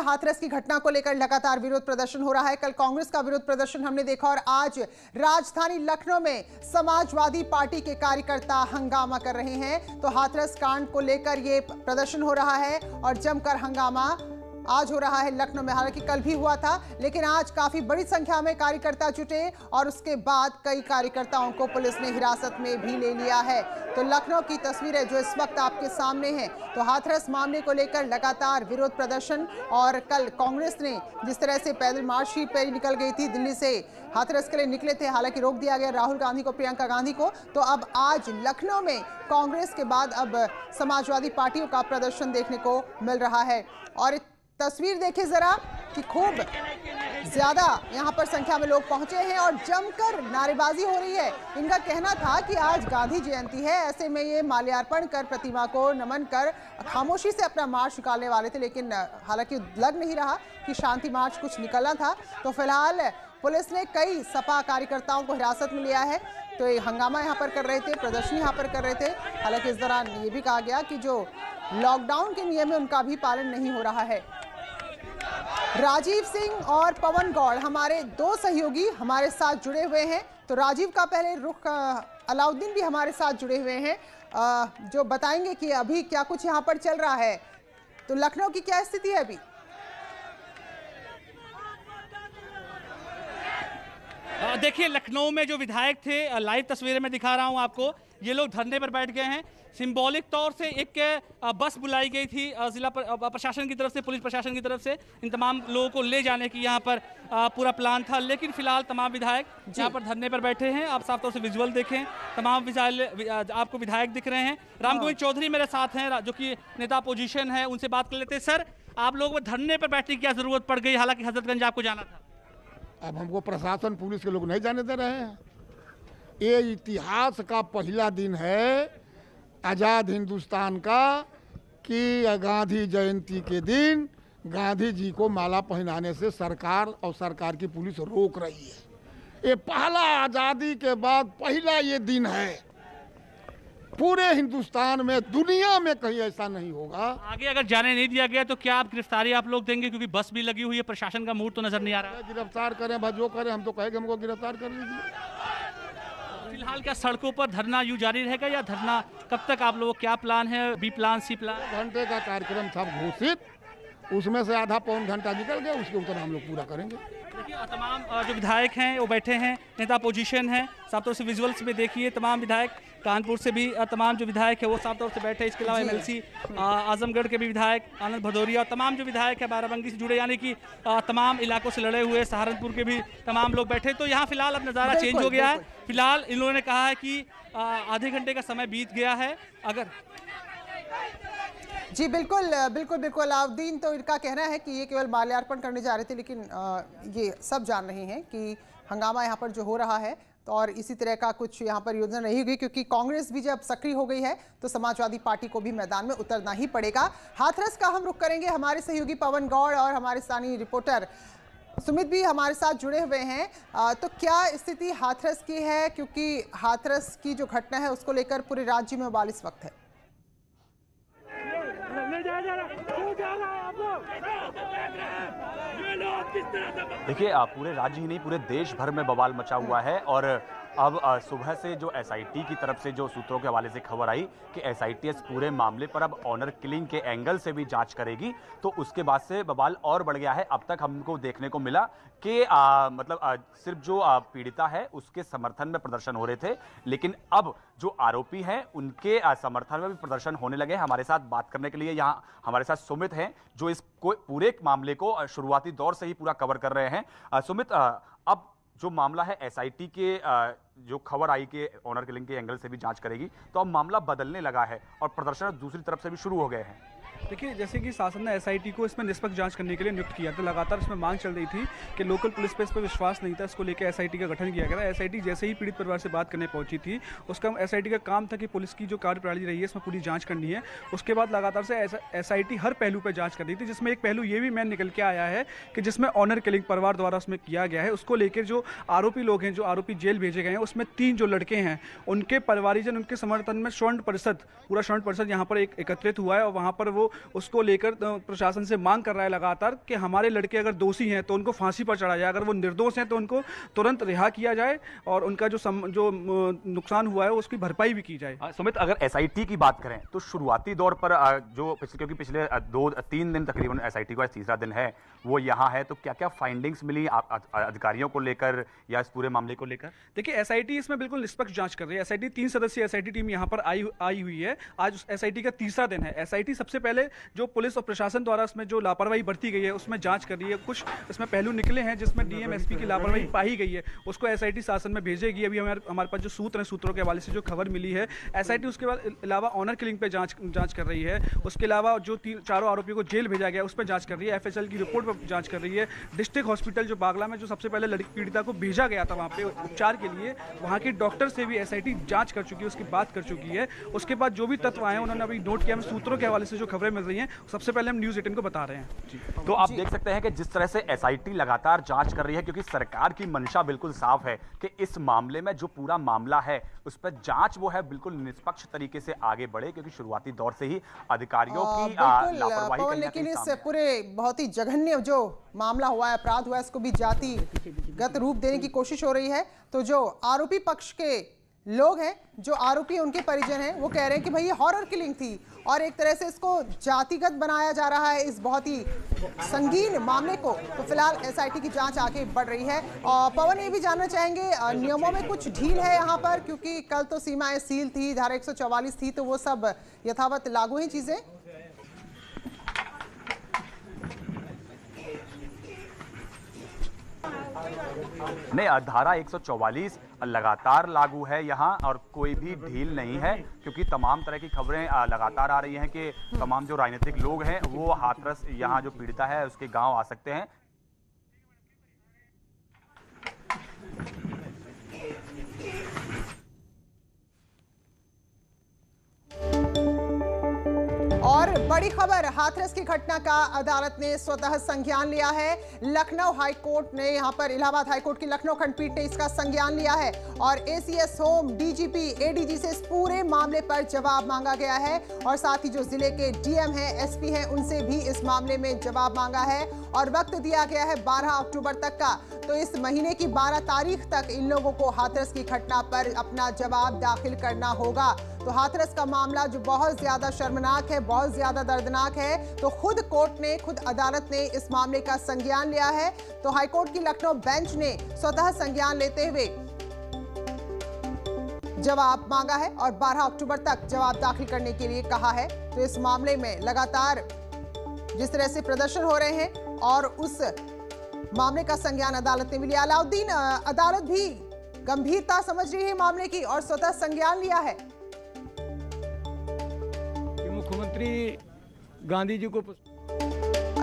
हाथरस की घटना को लेकर लगातार विरोध प्रदर्शन हो रहा है। कल कांग्रेस का विरोध प्रदर्शन हमने देखा और आज राजधानी लखनऊ में समाजवादी पार्टी के कार्यकर्ता हंगामा कर रहे हैं। तो हाथरस कांड को लेकर ये प्रदर्शन हो रहा है और जमकर हंगामा आज हो रहा है लखनऊ में। हालांकि कल भी हुआ था, लेकिन आज काफी बड़ी संख्या में कार्यकर्ता जुटे और उसके बाद कई कार्यकर्ताओं को पुलिस ने हिरासत में भी ले लिया है। तो लखनऊ की तस्वीरें जो इस वक्त आपके सामने हैं, तो हाथरस मामले को लेकर लगातार विरोध प्रदर्शन। और कल कांग्रेस ने जिस तरह से पैदल मार्च ही पे निकल गई थी, दिल्ली से हाथरस के लिए निकले थे, हालांकि रोक दिया गया राहुल गांधी को, प्रियंका गांधी को। तो अब आज लखनऊ में कांग्रेस के बाद अब समाजवादी पार्टियों का प्रदर्शन देखने को मिल रहा है। और तस्वीर देखिए जरा कि खूब ज्यादा यहां पर संख्या में लोग पहुंचे हैं और जमकर नारेबाजी हो रही है। इनका कहना था कि आज गांधी जयंती है, ऐसे में ये माल्यार्पण कर, प्रतिमा को नमन कर खामोशी से अपना मार्च निकालने वाले थे, लेकिन हालांकि लग नहीं रहा कि शांति मार्च कुछ निकलना था। तो फिलहाल पुलिस ने कई सपा कार्यकर्ताओं को हिरासत में लिया है। तो ये हंगामा यहाँ पर कर रहे थे, प्रदर्शन यहाँ पर कर रहे थे। हालांकि इस दौरान ये भी कहा गया कि जो लॉकडाउन के नियम है उनका भी पालन नहीं हो रहा है। राजीव सिंह और पवन गौड़ हमारे दो सहयोगी हमारे साथ जुड़े हुए हैं। तो राजीव का पहले रुख, अलाउद्दीन भी हमारे साथ जुड़े हुए हैं, जो बताएंगे कि अभी क्या कुछ यहाँ पर चल रहा है। तो लखनऊ की क्या स्थिति है अभी? देखिए, लखनऊ में जो विधायक थे, लाइव तस्वीरें मैं दिखा रहा हूं आपको, ये लोग धरने पर बैठ गए हैं। सिंबॉलिक तौर से एक बस बुलाई गई थी जिला प्रशासन की तरफ से, पुलिस प्रशासन की तरफ से, इन तमाम लोगों को ले जाने की यहाँ पर पूरा प्लान था। लेकिन फिलहाल तमाम विधायक यहाँ पर धरने पर बैठे हैं। आप साफ तौर से विजुअल देखें, तमाम आपको विधायक दिख रहे हैं। राम गोविंद चौधरी मेरे साथ हैं, जो कि नेता अपोजिशन है, उनसे बात कर लेते हैं। सर, आप लोगों को धरने पर बैठने की क्या जरूरत पड़ गई, हालांकि हजरतगंज आपको जाना था? अब हमको प्रशासन, पुलिस के लोग नहीं जाने दे रहे हैं। ये इतिहास का पहला दिन है आज़ाद हिंदुस्तान का कि गांधी जयंती के दिन गांधी जी को माला पहनाने से सरकार और सरकार की पुलिस रोक रही है। ये पहला आज़ादी के बाद पहला ये दिन है पूरे हिंदुस्तान में, दुनिया में कहीं ऐसा नहीं होगा। आगे अगर जाने नहीं दिया गया तो क्या आप गिरफ्तारी आप लोग देंगे, क्योंकि बस भी लगी हुई है, प्रशासन का मूड तो नजर नहीं आ रहा? गिरफ्तार करें, बस जो करें, हम तो कहेंगे हमको गिरफ्तार कर लीजिए। फिलहाल क्या सड़कों पर धरना यूं जारी रहेगा या धरना कब तक? आप लोगों क्या प्लान है, बी प्लान, सी प्लान? घंटे का कार्यक्रम था घोषित, उसमें से आधा पौन घंटा निकल गया, उसके ऊपर हम लोग पूरा करेंगे। देखिए, तमाम जो विधायक हैं वो बैठे हैं, नेता अपोजिशन है, साफ तौर से विजुअल्स में देखिए तमाम विधायक, कानपुर से भी तमाम जो विधायक है वो साफ तौर से बैठे। इसके अलावा एमएलसी आजमगढ़ के भी विधायक आनंद भदौरिया और तमाम जो विधायक है बाराबंकी से जुड़े, यानी कि तमाम इलाकों से लड़े हुए सहारनपुर के भी तमाम लोग बैठे। तो यहाँ फिलहाल अब नज़ारा चेंज हो गया है। फिलहाल इन लोगों ने कहा है कि आधे घंटे का समय बीत गया है। अगर जी बिल्कुल बिल्कुल बिल्कुल, अलाउद्दीन तो इनका कहना है कि ये केवल माल्यार्पण करने जा रहे थे, लेकिन ये सब जान रहे हैं कि हंगामा यहाँ पर जो हो रहा है, तो और इसी तरह का कुछ यहाँ पर योजना नहीं होगी, क्योंकि कांग्रेस भी जब सक्रिय हो गई है तो समाजवादी पार्टी को भी मैदान में उतरना ही पड़ेगा। हाथरस का हम रुख करेंगे, हमारे सहयोगी पवन गौड़ और हमारे स्थानीय रिपोर्टर सुमित भी हमारे साथ जुड़े हुए हैं। तो क्या स्थिति हाथरस की है, क्योंकि हाथरस की जो घटना है उसको लेकर पूरे राज्य में बवाल इस वक्त है? देखिए, पूरे राज्य ही नहीं, पूरे देश भर में बवाल मचा हुआ है। और अब सुबह से जो एसआईटी की तरफ से जो सूत्रों के हवाले से खबर आई कि एसआईटी पूरे मामले पर अब ऑनर किलिंग के एंगल से भी जांच करेगी, तो उसके बाद से बवाल और बढ़ गया है। अब तक हमको देखने को मिला कि सिर्फ जो पीड़िता है उसके समर्थन में प्रदर्शन हो रहे थे, लेकिन अब जो आरोपी हैं उनके समर्थन में भी प्रदर्शन होने लगे। हमारे साथ बात करने के लिए यहाँ हमारे साथ सुमित हैं, जो इस पूरे मामले को शुरुआती दौर से ही पूरा कवर कर रहे हैं। सुमित, अब जो मामला है एसआईटी के जो खबर आई कि ऑनर किलिंग के एंगल से भी जांच करेगी, तो अब मामला बदलने लगा है और प्रदर्शन दूसरी तरफ से भी शुरू हो गए हैं। देखिए, जैसे कि शासन ने एसआईटी को इसमें निष्पक्ष जांच करने के लिए नियुक्त किया, तो लगातार इसमें मांग चल रही थी कि लोकल पुलिस पे इस पर विश्वास नहीं था, इसको लेकर एसआईटी का गठन किया गया था। एसआईटी जैसे ही पीड़ित परिवार से बात करने पहुंची थी, उसका एसआईटी का काम था कि पुलिस की जो कार्यप्रणाली रही है इसमें पूरी जांच करनी है। उसके बाद लगातार से एसआईटी हर पहलू पर जाँच कर रही थी, जिसमें एक पहलू ये भी मैन निकल के आया है कि जिसमें ऑनर किलिंग परिवार द्वारा उसमें किया गया है। उसको लेकर जो आरोपी लोग हैं, जो आरोपी जेल भेजे गए हैं, उसमें 3 जो लड़के हैं उनके परिवारीजन, उनके समर्थन में स्वर्ण परिषद, पूरा स्वर्ण परिषद यहाँ पर एक एकत्रित हुआ है और वहाँ पर वो वो उसको लेकर प्रशासन से मांग कर रहा है लगातार कि हमारे लड़के अगर दोषी हैं तो उनको फांसी पर चढ़ाया जाए, अगर वो निर्दोष हैं तो उनको तुरंत रिहा किया जाए और उनका जो नुकसान हुआ है उसकी भरपाई भी की जाए। सुमित, अगर एसआईटी की बात करें तो शुरुआती दौर पर जो क्योंकि पिछले 2-3 दिन तकरीबन एसआईटी का तीसरा दिन है वो यहाँ है, तो क्या क्या फाइंडिंग्स मिली अधिकारियों को लेकर या इस पूरे मामले को लेकर? देखिए, एसआईटी इसमें बिल्कुल निष्पक्ष जांच कर रही है। एसआईटी 3 सदस्यीय एसआईटी टीम यहाँ पर आई हुई है। आज एसआईटी का तीसरा दिन है। एसआईटी सबसे पहले जो पुलिस और प्रशासन द्वारा इसमें जो लापरवाही बरती गई है उसमें जांच कर रही है। कुछ इसमें पहलू निकले हैं जिसमें डीएम एसपी की लापरवाही पाई गई है, उसको एसआईटी शासन में भेजेगी। अभी हमारे पास जो सूत्र हैं, सूत्रों के हवाले से जो खबर मिली है, एसआईटी उसके बाद अलावा ऑनर किलिंग पे जांच कर रही है। उसके अलावा जो चारों आरोपियों को जेल भेजा गया उस पर जांच कर रही है। एफएसएल की रिपोर्ट पर जांच कर रही है। डिस्ट्रिक्ट हॉस्पिटल जो बागला में जो सबसे पहले लड़की पीड़िता को भेजा गया था वहाँ पे उपचार के लिए, वहाँ के डॉक्टर से भी एसआईटी जांच कर चुकी है, उसकी बात कर चुकी है। उसके बाद जो भी तत्व आए उन्होंने अभी नोट किया। सूत्रों के हवाले से जो खबरें मिल रही हैं सबसे पहले हम न्यूज़ 18 को बता रहे हैं। तो आप देख सकते हैं कि जिस तरह से एसआईटी लगातार जांच कर रही है, क्योंकि सरकार की मंशा बिल्कुल साफ है कि इस मामले में जो पूरा मामला है उस पर जांच वो है बिल्कुल निष्पक्ष तरीके से आगे बढ़े, क्योंकि शुरुआती दौर से ही अधिकारियों की लापरवाही। लेकिन इस पूरे बहुत ही जघन्य जो मामला हुआ है, अपराध हुआ है, इसको भी जातिगत रूप देने की कोशिश हो रही है। तो जो आरोपी पक्ष के लोग हैं, जो आरोपी उनके परिजन हैं, वो कह रहे हैं कि भाई ये हॉरर किलिंग थी और एक तरह से इसको जातिगत बनाया जा रहा है इस बहुत ही संगीन मामले को। तो फिलहाल एसआईटी की जांच आगे बढ़ रही है। और पवन, ये भी जानना चाहेंगे, नियमों में कुछ ढील है यहाँ पर, क्योंकि कल तो सीमाएं सील थी, धारा 144 थी, तो वो सब यथावत लागू हैं चीजें? नहीं, धारा 144 लगातार लागू है यहाँ और कोई भी ढील नहीं है, क्योंकि तमाम तरह की खबरें लगातार आ रही हैं कि तमाम जो राजनीतिक लोग हैं वो हाथरस यहाँ जो पीड़िता है उसके गांव आ सकते हैं। और बड़ी खबर, हाथरस की घटना का अदालत ने स्वतः संज्ञान लिया है। लखनऊ हाईकोर्ट ने, यहाँ पर इलाहाबाद हाईकोर्ट की लखनऊ खंडपीठ ने इसका संज्ञान लिया है और एसीएस होम, डीजीपी, एडीजी से इस पूरे मामले पर जवाब मांगा गया है और साथ ही जो जिले के डीएम हैं, एसपी हैं, उनसे भी इस मामले में जवाब मांगा है और वक्त दिया गया है 12 अक्टूबर तक का। तो इस महीने की 12 तारीख तक इन लोगों को हाथरस की घटना पर अपना जवाब दाखिल करना होगा। तो हाथरस का मामला जो बहुत ज्यादा शर्मनाक है, बहुत ज्यादा दर्दनाक है, तो खुद कोर्ट ने, खुद अदालत ने इस मामले का संज्ञान लिया है। तो हाईकोर्ट की लखनऊ बेंच ने स्वतः संज्ञान लेते हुए जवाब मांगा है और 12 अक्टूबर तक जवाब दाखिल करने के लिए कहा है। तो इस मामले में लगातार जिस तरह से प्रदर्शन हो रहे हैं और उस मामले का संज्ञान अदालत ने भी लिया। अलाउद्दीन, अदालत भी गंभीरता समझ रही है मामले की और स्वतः संज्ञान लिया है। मुख्यमंत्री गांधी जी को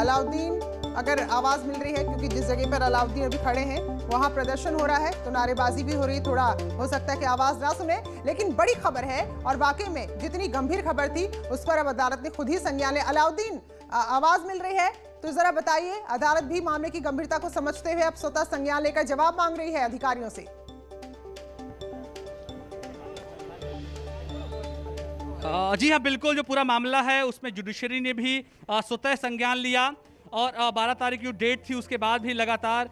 अलाउद्दीन, अगर आवाज मिल रही है, क्योंकि जिस जगह पर अलाउद्दीन अभी खड़े हैं वहां प्रदर्शन हो रहा है, तो नारेबाजी भी हो रही है, थोड़ा हो सकता है कि आवाज ना सुने, लेकिन बड़ी खबर है और वाकई में जितनी गंभीर खबर थी उस पर अब अदालत ने खुद ही संज्ञान लिया। अलाउद्दीन, आवाज मिल रही है तो जरा बताइए, अदालत भी मामले की गंभीरता को समझते हुए अब स्वतः संज्ञान लेकर जवाब मांग रही है अधिकारियों से। जी हाँ, बिल्कुल, जो पूरा मामला है उसमें जुडिशरी ने भी स्वतः संज्ञान लिया और 12 तारीख जो डेट थी उसके बाद भी लगातार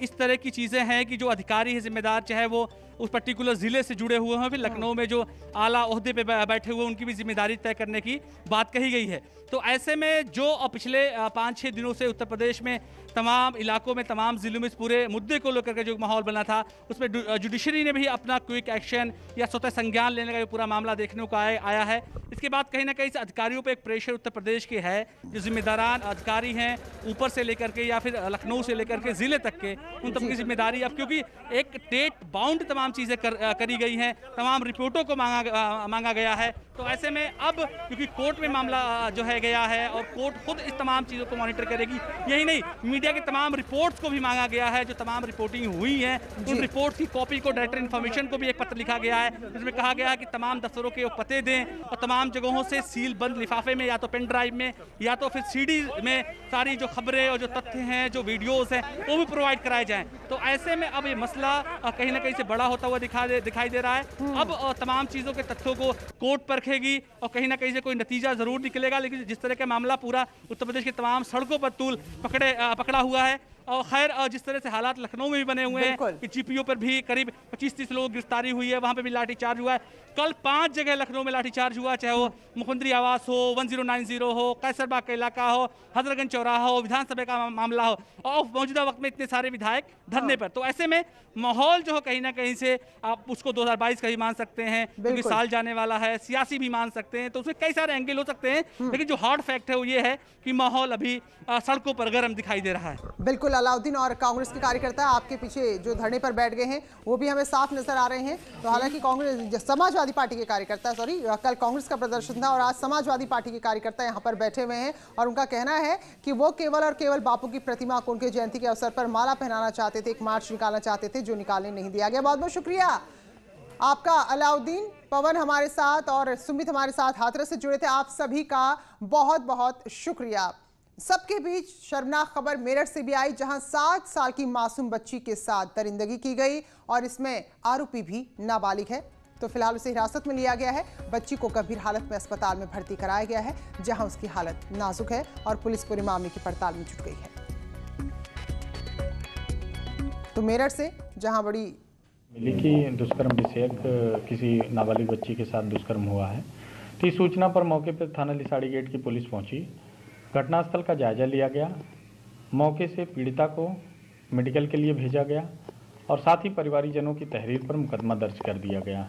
इस तरह की चीज़ें हैं कि जो अधिकारी है जिम्मेदार, चाहे वो उस पर्टिकुलर ज़िले से जुड़े हुए हैं, फिर लखनऊ में जो आला ओहदे पे बैठे हुए उनकी भी जिम्मेदारी तय करने की बात कही गई है। तो ऐसे में जो पिछले 5-6 दिनों से उत्तर प्रदेश में तमाम इलाकों में, तमाम ज़िलों में इस पूरे मुद्दे को लेकर के जो माहौल बना था, उसमें जुडिशरी ने भी अपना क्विक एक्शन या स्वतः संज्ञान लेने का जो पूरा मामला देखने को आया है। इसके बाद कहीं ना कहीं से अधिकारियों पे एक प्रेशर उत्तर प्रदेश के है, जो जिम्मेदारान अधिकारी हैं ऊपर से लेकर के या फिर लखनऊ से लेकर के ज़िले तक के, उन तक की जिम्मेदारी अब, क्योंकि एक डेट बाउंड तमाम चीज़ें करी गई हैं, तमाम रिपोर्टों को मांगा गया है। तो ऐसे में अब क्योंकि कोर्ट में मामला जो है गया है और कोर्ट खुद इस तमाम चीज़ों को मॉनिटर करेगी, यही नहीं, मीडिया की तमाम रिपोर्ट्स को भी मांगा गया है, जो तमाम रिपोर्टिंग हुई है उन रिपोर्ट्स की कॉपी को, डायरेक्टर इन्फॉर्मेशन को भी एक पत्र लिखा गया है जिसमें कहा गया है कि तमाम दफ्तरों के पते दें और तमाम जगहों से सील बंद लिफाफे में, या तो पेन ड्राइव में या तो फिर सीडी में सारी जो खबरें और जो तथ्य हैं, जो वीडियोस हैं, वो भी प्रोवाइड कराए जाएं। तो ऐसे में अब ये मसला कहीं ना कहीं से बड़ा होता हुआ दिखाई दे रहा है। अब तमाम चीज़ों के तथ्यों को कोर्ट पर रखेगी और कहीं ना कहीं से कोई नतीजा जरूर निकलेगा। लेकिन जिस तरह का मामला पूरा उत्तर प्रदेश के तमाम सड़कों पर तूल पकड़ा हुआ है, और खैर जिस तरह से हालात लखनऊ में भी बने हुए हैं कि जीपीओ पर भी करीब 25-30 लोग गिरफ्तारी हुई है, वहां पे भी लाठीचार्ज हुआ है। कल 5 जगह लखनऊ में लाठीचार्ज हुआ, चाहे वो मुख्यमंत्री आवास हो, 1090 हो, कैसरबाग का इलाका हो, हजरतगंज चौराहा हो, विधानसभा का मामला हो, और मौजूदा वक्त में इतने सारे विधायक धरने पर। तो ऐसे में माहौल जो है कहीं ना कहीं से आप उसको 2022 का भी मान सकते हैं, क्योंकि साल जाने वाला है, सियासी भी मान सकते हैं, तो उसमें कई सारे एंगल हो सकते हैं। लेकिन जो हार्ड फैक्ट है वो ये है कि माहौल अभी सड़कों पर गर्म दिखाई दे रहा है। बिल्कुल अलाउद्दीन, और कांग्रेस के कार्यकर्ता आपके पीछे जो धरने पर बैठ गए हैं वो भी हमें साफ नजर आ रहे हैं। तो हालांकि कांग्रेस समाजवादी पार्टी के कार्यकर्ता, सॉरी, कल कांग्रेस का प्रदर्शन था और आज समाजवादी पार्टी के कार्यकर्ता यहाँ पर बैठे हुए हैं और उनका कहना है कि वो केवल और केवल बापू की प्रतिमा को उनके जयंती के अवसर पर माला पहनाना चाहते थे, एक मार्च निकालना चाहते थे जो निकालने नहीं दिया गया। बहुत बहुत शुक्रिया आपका अलाउद्दीन। पवन हमारे साथ और सुमित हमारे साथ हाथरस से जुड़े थे, आप सभी का बहुत बहुत शुक्रिया। सबके बीच शर्मनाक खबर मेरठ से भी आई, जहां 7 साल की मासूम बच्ची के साथ दरिंदगी की गई और इसमें आरोपी भी नाबालिग है। तो फिलहाल उसे हिरासत में लिया गया है। बच्ची को गंभीर हालत में अस्पताल में भर्ती कराया गया है, जहां उसकी हालत नाजुक है और पुलिस पूरे मामले की पड़ताल में जुट गई है। तो मेरठ से जहां बड़ी मिली कि दुष्कर्म विषयक किसी नाबालिग बच्ची के साथ दुष्कर्म हुआ है, तो इस सूचना पर मौके पर थाना लिसाड़ी गेट की पुलिस पहुंची। घटनास्थल का जायजा लिया गया, मौके से पीड़िता को मेडिकल के लिए भेजा गया और साथ ही परिवारीजनों की तहरीर पर मुकदमा दर्ज कर दिया गया।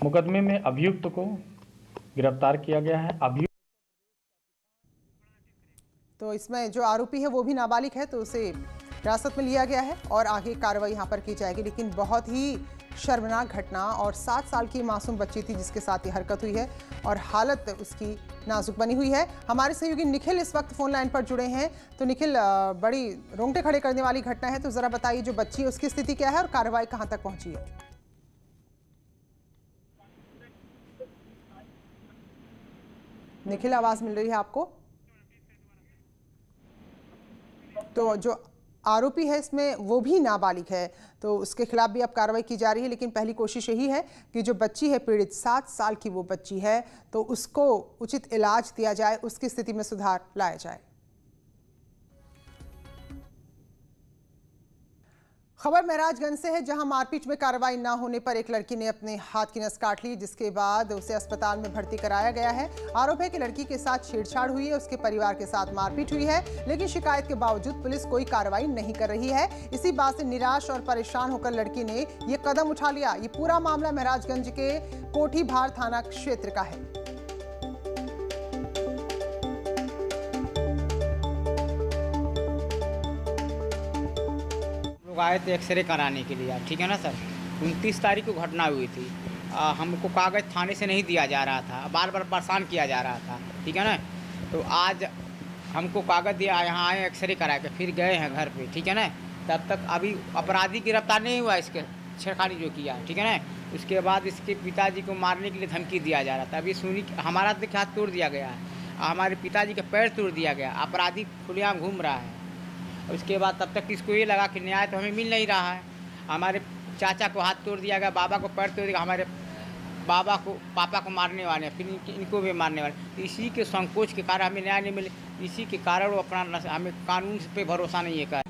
मुकदमे में अभियुक्त को गिरफ्तार किया गया है। तो इसमें जो आरोपी है वो भी नाबालिग है, तो उसे हिरासत में लिया गया है और आगे कार्रवाई यहाँ पर की जाएगी। लेकिन बहुत ही शर्मनाक घटना, और 7 साल की मासूम बच्ची थी जिसके साथ ये हरकत हुई है और हालत उसकी नाजुक बनी हुई है। हमारे सहयोगी निखिल इस वक्त फोन लाइन पर जुड़े हैं। तो निखिल, बड़ी रोंगटे खड़े करने वाली घटना है, तो जरा बताइए जो बच्ची है उसकी स्थिति क्या है और कार्रवाई कहां तक पहुंची है? निखिल, आवाज मिल रही है आपको? तो जो आरोपी है इसमें वो भी नाबालिग है, तो उसके खिलाफ भी अब कार्रवाई की जा रही है। लेकिन पहली कोशिश यही है कि जो बच्ची है पीड़ित, 7 साल की वो बच्ची है, तो उसको उचित इलाज दिया जाए, उसकी स्थिति में सुधार लाया जाए। खबर महराजगंज से है, जहां मारपीट में कार्रवाई न होने पर एक लड़की ने अपने हाथ की नस काट ली, जिसके बाद उसे अस्पताल में भर्ती कराया गया है। आरोप है कि लड़की के साथ छेड़छाड़ हुई है, उसके परिवार के साथ मारपीट हुई है, लेकिन शिकायत के बावजूद पुलिस कोई कार्रवाई नहीं कर रही है। इसी बात से निराश और परेशान होकर लड़की ने ये कदम उठा लिया। ये पूरा मामला महराजगंज के कोठी भार थाना क्षेत्र का है। आए थे एक्सरे कराने के लिए, ठीक है ना सर। 29 तारीख को घटना हुई थी। हमको कागज़ थाने से नहीं दिया जा रहा था, बार बार परेशान किया जा रहा था, ठीक है ना। तो आज हमको कागज़ दिया, यहाँ आए एक्सरे करा के फिर गए हैं घर पे, ठीक है ना। तब तक अभी अपराधी गिरफ्तार नहीं हुआ, इसके छेड़खानी जो किया, ठीक है ना। उसके बाद इसके पिताजी को मारने के लिए धमकी दिया जा रहा था। अभी सुनी हमारा तो हाथ तोड़ दिया गया है, हमारे पिताजी का पैर तोड़ दिया गया। अपराधी खुलेआम घूम रहा है। उसके बाद तब तक इसको ये लगा कि न्याय तो हमें मिल नहीं रहा है। हमारे चाचा को हाथ तोड़ दिया गया, बाबा को पैर तोड़ दिया, हमारे पापा को मारने वाले हैं, फिर इनको भी मारने वाले। इसी के संकोच के कारण हमें न्याय नहीं मिले, इसी के कारण वो अपना हमें कानून पे भरोसा नहीं है।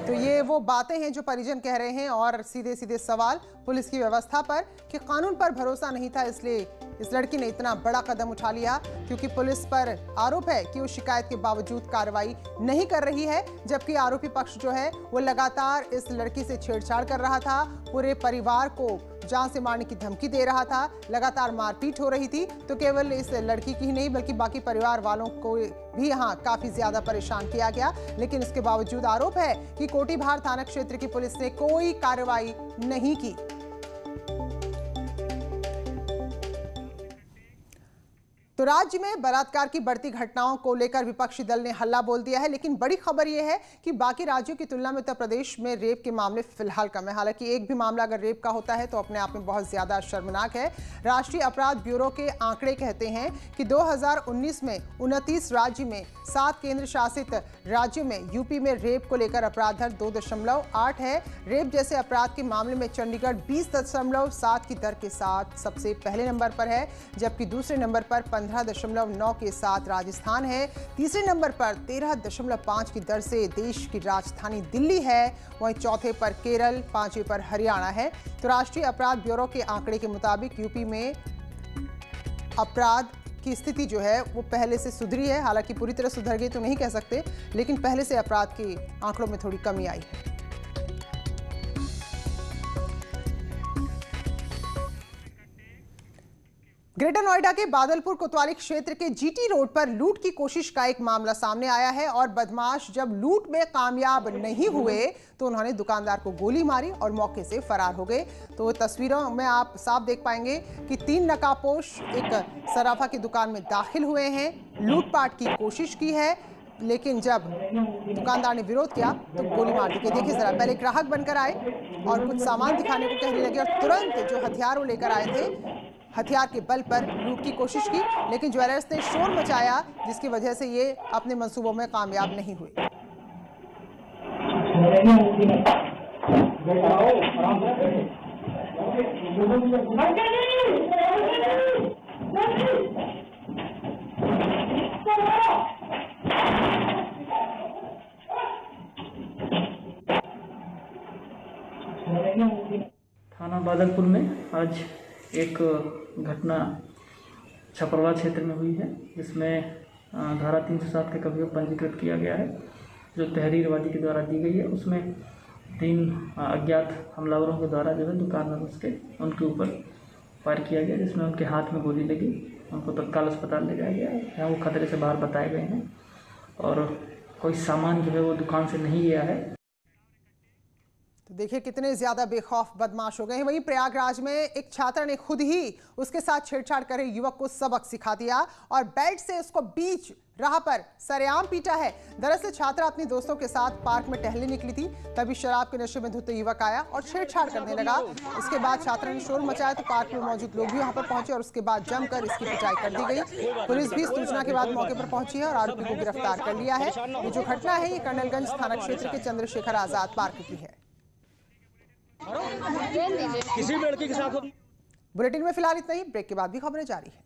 तो ये वो बातें हैं जो परिजन कह रहे हैं, और सीधे सीधे सवाल पुलिस की व्यवस्था पर कि कानून पर भरोसा नहीं था, इसलिए इस लड़की ने इतना बड़ा कदम उठा लिया। क्योंकि पुलिस पर आरोप है कि वो शिकायत के बावजूद कार्रवाई नहीं कर रही है, जबकि आरोपी पक्ष जो है वो लगातार इस लड़की से छेड़छाड़ कर रहा था, पूरे परिवार को जान से मारने की धमकी दे रहा था, लगातार मारपीट हो रही थी। तो केवल इस लड़की की ही नहीं बल्कि बाकी परिवार वालों को भी यहाँ काफी ज्यादा परेशान किया गया। लेकिन इसके बावजूद आरोप है कि कोठी भार थाना क्षेत्र की पुलिस ने कोई कार्रवाई नहीं की। तो राज्य में बलात्कार की बढ़ती घटनाओं को लेकर विपक्षी दल ने हल्ला बोल दिया है, लेकिन बड़ी खबर यह है कि बाकी राज्यों की तुलना में उत्तर प्रदेश में रेप के मामले फिलहाल कम है। हालांकि एक भी मामला अगर रेप का होता है तो अपने आप में बहुत ज्यादा शर्मनाक है। राष्ट्रीय अपराध ब्यूरो के आंकड़े कहते हैं कि 2019 में 29 राज्य में 7 केंद्र शासित राज्यों में यूपी में रेप को लेकर अपराध दर 2.8 है। रेप जैसे अपराध के मामले में चंडीगढ़ 20.7 की दर के साथ सबसे पहले नंबर पर है, जबकि दूसरे नंबर पर 15.9 के साथ राजस्थान है। तीसरे नंबर पर 13.5 की दर से देश की राजधानी दिल्ली है। वहीं चौथे पर केरल, पांचवें पर हरियाणा है। तो राष्ट्रीय अपराध ब्यूरो के आंकड़े के मुताबिक यूपी में अपराध की स्थिति जो है वो पहले से सुधरी है। हालांकि पूरी तरह सुधर गई तो नहीं कह सकते, लेकिन पहले से अपराध के आंकड़ों में थोड़ी कमी आई है। ग्रेटर नोएडा के बादलपुर कोतवाली क्षेत्र के जीटी रोड पर लूट की कोशिश का एक मामला सामने आया है और बदमाश जब लूट में कामयाब नहीं हुए तो उन्होंने दुकानदार को गोली मारी और मौके से फरार हो गए। तो तस्वीरों में आप साफ देख पाएंगे कि 3 नकाबपोश एक सराफा की दुकान में दाखिल हुए हैं, लूटपाट की कोशिश की है, लेकिन जब दुकानदार ने विरोध किया तो गोली मार दी। देखिए जरा, पहले ग्राहक बनकर आए और कुछ सामान दिखाने को कहने लगे और तुरंत जो हथियार वो लेकर आए थे, हथियार के बल पर लूट की कोशिश की, लेकिन ज्वेलर्स ने शोर मचाया जिसकी वजह से ये अपने मंसूबों में कामयाब नहीं हुए। थाना बादलपुर में आज एक घटना छपरवा क्षेत्र में हुई है, जिसमें धारा 307 के कभी पंजीकृत किया गया है, जो तहरीरवादी के द्वारा दी गई है। उसमें 3 अज्ञात हमलावरों के द्वारा जो है दुकान में घुस के उनके ऊपर फायर किया गया, जिसमें उनके हाथ में गोली लगी। उनको तत्काल अस्पताल ले जाया गया है, जहाँ वो खतरे से बाहर बताए गए हैं और कोई सामान जो है वो दुकान से नहीं गया है। तो देखिए कितने ज्यादा बेखौफ बदमाश हो गए हैं। वहीं प्रयागराज में एक छात्र ने खुद ही उसके साथ छेड़छाड़ कर युवक को सबक सिखा दिया और बेल्ट से उसको बीच राह पर सरेआम पीटा है। दरअसल छात्रा अपने दोस्तों के साथ पार्क में टहलने निकली थी, तभी शराब के नशे में धुत युवक आया और छेड़छाड़ करने लगा। इसके बाद छात्रा ने शोर मचाया तो पार्क में मौजूद लोग भी वहां पर पहुंचे और उसके बाद जमकर इसकी पिटाई कर दी गई। पुलिस भी सूचना के बाद मौके पर पहुंची है और आरोपी को गिरफ्तार कर लिया है। ये जो घटना है ये कर्नलगंज थाना क्षेत्र के चंद्रशेखर आजाद पार्क की है। किसी लड़की के साथ। बुलेटिन में फिलहाल इतना ही, ब्रेक के बाद भी खबरें जारी है।